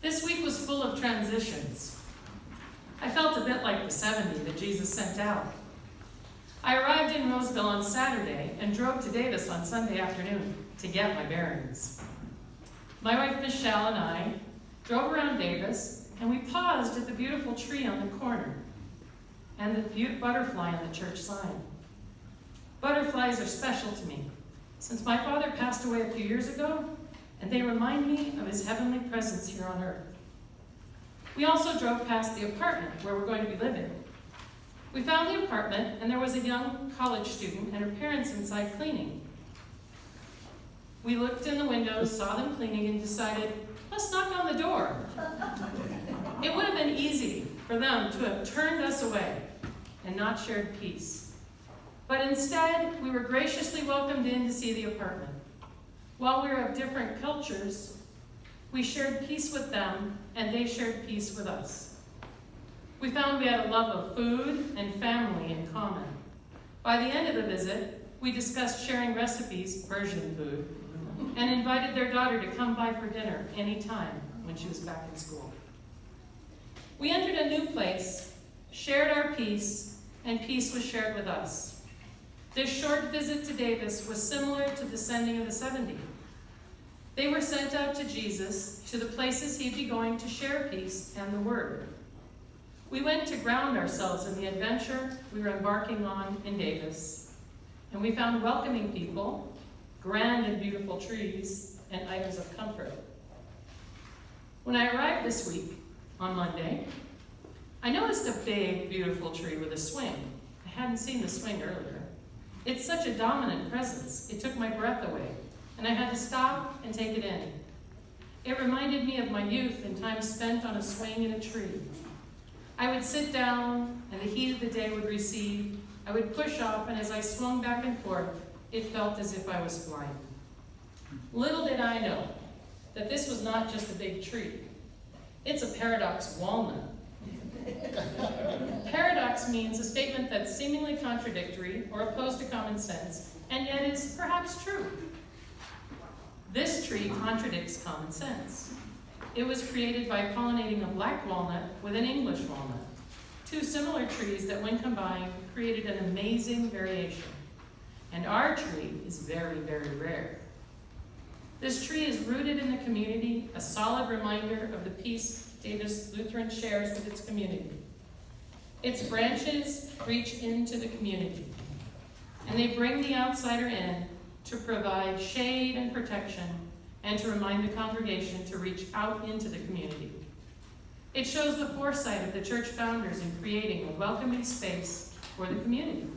This week was full of transitions. I felt a bit like the 70 that Jesus sent out. I arrived in Roseville on Saturday and drove to Davis on Sunday afternoon to get my bearings. My wife Michelle and I drove around Davis, and we paused at the beautiful tree on the corner and the butterfly on the church sign. Butterflies are special to me, since my father passed away a few years ago, and they remind me of his heavenly presence here on earth. We also drove past the apartment where we're going to be living. We found the apartment, and there was a young college student and her parents inside cleaning. We looked in the windows, saw them cleaning, and decided, let's knock on the door. It would have been easy for them to have turned us away and not shared peace. But instead, we were graciously welcomed in to see the apartment. While we were of different cultures, we shared peace with them, and they shared peace with us. We found we had a love of food and family in common. By the end of the visit, we discussed sharing recipes, Persian food, and invited their daughter to come by for dinner anytime when she was back in school. We entered a new place, shared our peace, and peace was shared with us. This short visit to Davis was similar to the sending of the 70. They were sent out to Jesus, to the places he'd be going to share peace and the word. We went to ground ourselves in the adventure we were embarking on in Davis, and we found welcoming people, grand and beautiful trees, and items of comfort. When I arrived this week, on Monday, I noticed a big, beautiful tree with a swing. I hadn't seen the swing earlier. It's such a dominant presence, it took my breath away, and I had to stop and take it in. It reminded me of my youth and time spent on a swing in a tree. I would sit down, and the heat of the day would recede. I would push off, and as I swung back and forth, it felt as if I was flying. Little did I know that this was not just a big tree. It's a paradox walnut. Paradox means a statement that's seemingly contradictory or opposed to common sense, and yet is perhaps true. This tree contradicts common sense. It was created by pollinating a black walnut with an English walnut, two similar trees that when combined created an amazing variation. And our tree is very, very rare. This tree is rooted in the community, a solid reminder of the peace Davis Lutheran shares with its community. Its branches reach into the community, and they bring the outsider in to provide shade and protection, and to remind the congregation to reach out into the community. It shows the foresight of the church founders in creating a welcoming space for the community.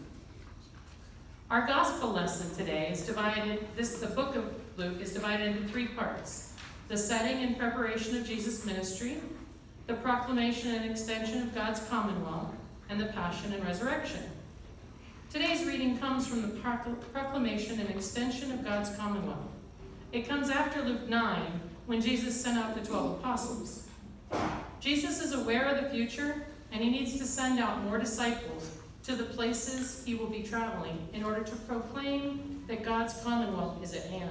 Our gospel lesson today is divided, the book of Luke is divided into three parts: the setting and preparation of Jesus' ministry, the proclamation and extension of God's commonwealth, and the passion and resurrection. Today's reading comes from the proclamation and extension of God's commonwealth. It comes after Luke 9, when Jesus sent out the 12 apostles. Jesus is aware of the future, and he needs to send out more disciples to the places he will be traveling in order to proclaim that God's commonwealth is at hand.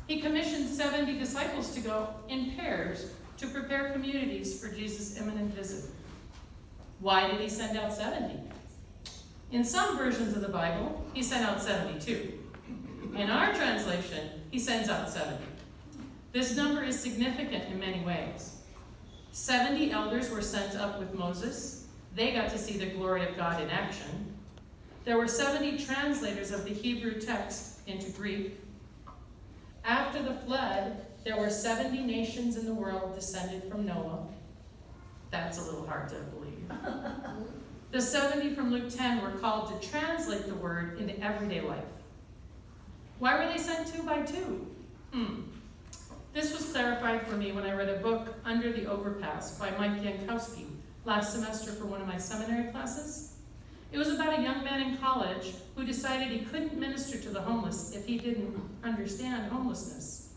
He commissioned 70 disciples to go in pairs to prepare communities for Jesus' imminent visit. Why did he send out 70? In some versions of the Bible, he sent out 72. In our translation, he sends out 70. This number is significant in many ways. 70 elders were sent up with Moses. They got to see the glory of God in action. There were 70 translators of the Hebrew text into Greek. After the flood, there were 70 nations in the world descended from Noah. That's a little hard to believe. The 70 from Luke 10 were called to translate the word into everyday life. Why were they sent two by two? This was clarified for me when I read a book, Under the Overpass, by Mike Yankowski, last semester for one of my seminary classes. It was about a young man in college who decided he couldn't minister to the homeless if he didn't understand homelessness.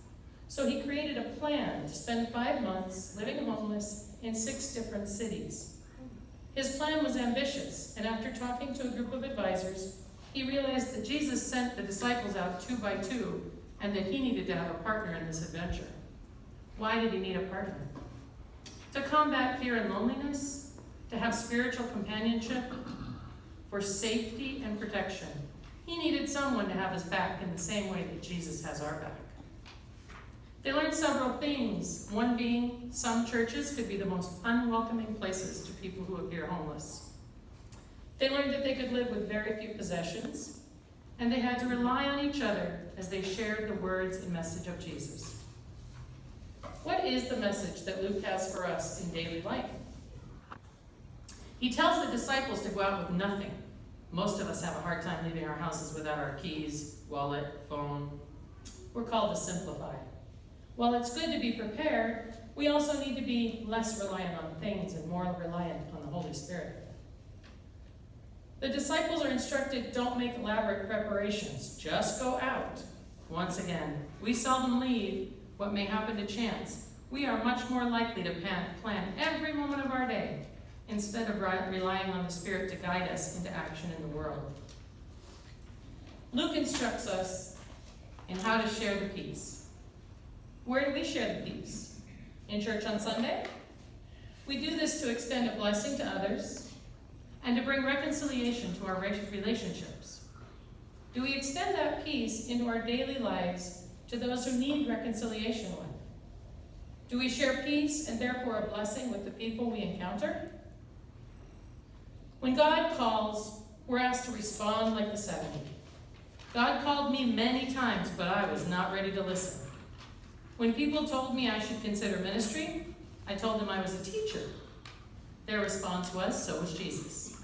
So he created a plan to spend 5 months living homeless in 6 different cities. His plan was ambitious, and after talking to a group of advisors, he realized that Jesus sent the disciples out 2 by 2, and that he needed to have a partner in this adventure. Why did he need a partner? To combat fear and loneliness, to have spiritual companionship, for safety and protection. He needed someone to have his back in the same way that Jesus has our back. They learned several things, one being some churches could be the most unwelcoming places to people who appear homeless. They learned that they could live with very few possessions, and they had to rely on each other as they shared the words and message of Jesus. What is the message that Luke has for us in daily life? He tells the disciples to go out with nothing. Most of us have a hard time leaving our houses without our keys, wallet, phone. We're called to simplify. While it's good to be prepared, we also need to be less reliant on things and more reliant on the Holy Spirit. The disciples are instructed, don't make elaborate preparations, just go out. Once again, we seldom leave what may happen to chance. We are much more likely to plan every moment of our day instead of relying on the Spirit to guide us into action in the world. Luke instructs us in how to share the peace. Where do we share the peace? In church on Sunday? We do this to extend a blessing to others and to bring reconciliation to our relationships. Do we extend that peace into our daily lives to those who need reconciliation with? Do we share peace and therefore a blessing with the people we encounter? When God calls, we're asked to respond like the 70. God called me many times, but I was not ready to listen. When people told me I should consider ministry, I told them I was a teacher. Their response was, so was Jesus.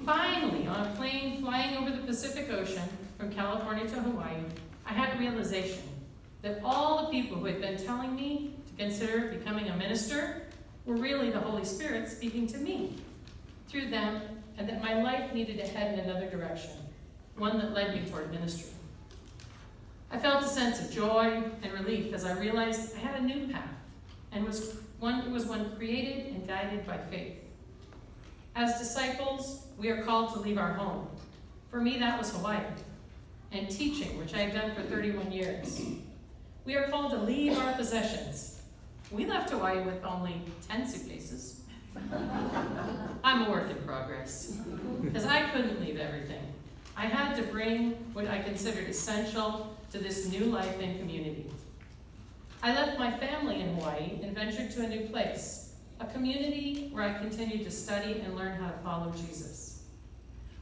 Finally, on a plane flying over the Pacific Ocean from California to Hawaii, I had a realization that all the people who had been telling me to consider becoming a minister were really the Holy Spirit speaking to me through them, and that my life needed to head in another direction, one that led me toward ministry. I felt a sense of joy and relief as I realized I had a new path, and it was one created and guided by faith. As disciples, we are called to leave our home. For me, that was Hawaii, and teaching, which I had done for 31 years. We are called to leave our possessions. We left Hawaii with only 10 suitcases. I'm a work in progress, because I couldn't leave everything. I had to bring what I considered essential to this new life and community. I left my family in Hawaii and ventured to a new place, a community where I continued to study and learn how to follow Jesus.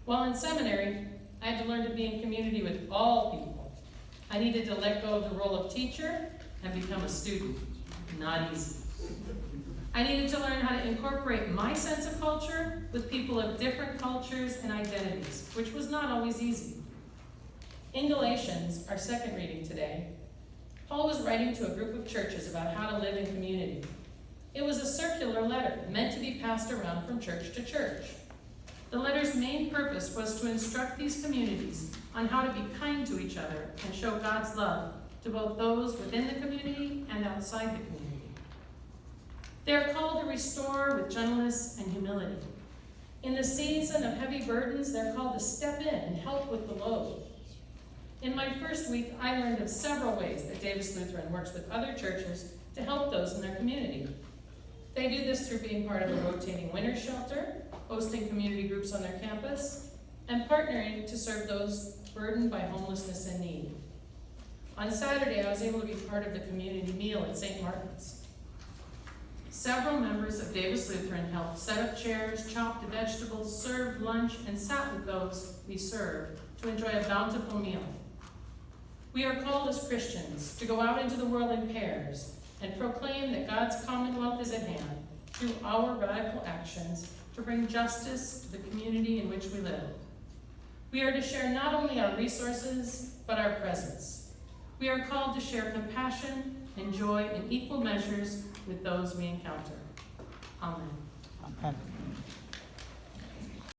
While in seminary, I had to learn to be in community with all people. I needed to let go of the role of teacher and become a student. Not easy. I needed to learn how to incorporate my sense of culture with people of different cultures and identities, which was not always easy. In Galatians, our second reading today, Paul was writing to a group of churches about how to live in community. It was a circular letter meant to be passed around from church to church. The letter's main purpose was to instruct these communities on how to be kind to each other and show God's love to both those within the community and outside the community. They are called to restore with gentleness and humility. In the season of heavy burdens, they're called to step in and help with the load. In my first week, I learned of several ways that Davis Lutheran works with other churches to help those in their community. They do this through being part of a rotating winter shelter, hosting community groups on their campus, and partnering to serve those burdened by homelessness and need. On Saturday, I was able to be part of the community meal at St. Martin's. Several members of Davis Lutheran helped set up chairs, chopped the vegetables, served lunch, and sat with those we served to enjoy a bountiful meal. We are called as Christians to go out into the world in pairs and proclaim that God's commonwealth is at hand through our radical actions to bring justice to the community in which we live. We are to share not only our resources, but our presence. We are called to share compassion and joy in equal measures with those we encounter. Amen. Amen.